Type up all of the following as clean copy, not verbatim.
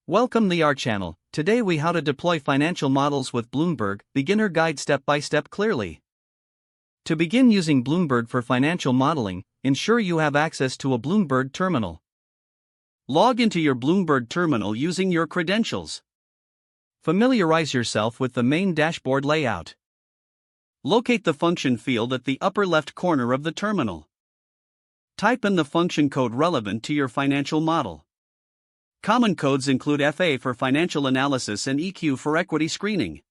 Welcome to our channel. Today we how to deploy financial models with Bloomberg, beginner guide step by step clearly. To begin using Bloomberg for financial modeling, ensure you have access to a Bloomberg terminal. Log into your Bloomberg terminal using your credentials. Familiarize yourself with the main dashboard layout. Locate the function field at the upper left corner of the terminal. Type in the function code relevant to your financial model. Common codes include FA for financial analysis and EQ for equity screening.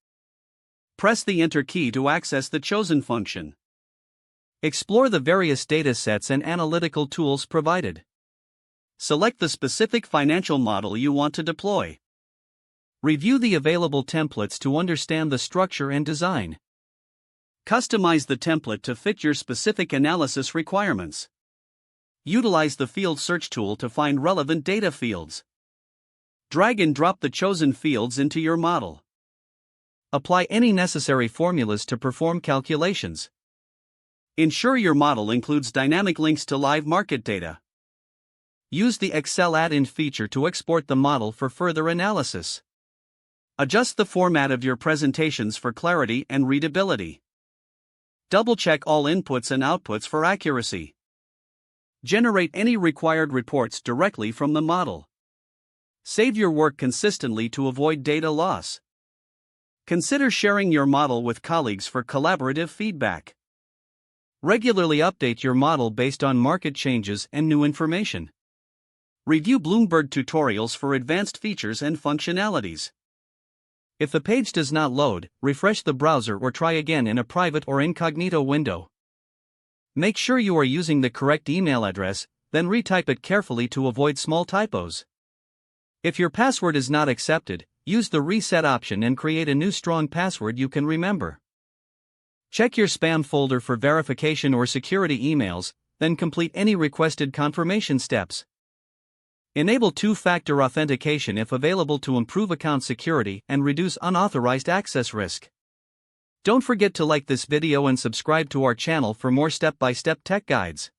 Press the Enter key to access the chosen function. Explore the various datasets and analytical tools provided. Select the specific financial model you want to deploy. Review the available templates to understand the structure and design. Customize the template to fit your specific analysis requirements. Utilize the field search tool to find relevant data fields. Drag and drop the chosen fields into your model. Apply any necessary formulas to perform calculations. Ensure your model includes dynamic links to live market data. Use the Excel add-in feature to export the model for further analysis. Adjust the format of your presentations for clarity and readability. Double-check all inputs and outputs for accuracy. Generate any required reports directly from the model. Save your work consistently to avoid data loss. Consider sharing your model with colleagues for collaborative feedback. Regularly update your model based on market changes and new information. Review Bloomberg tutorials for advanced features and functionalities. If the page does not load, refresh the browser or try again in a private or incognito window. Make sure you are using the correct email address, then retype it carefully to avoid small typos. If your password is not accepted, use the reset option and create a new strong password you can remember. Check your spam folder for verification or security emails, then complete any requested confirmation steps. Enable two-factor authentication if available to improve account security and reduce unauthorized access risk. Don't forget to like this video and subscribe to our channel for more step-by-step tech guides.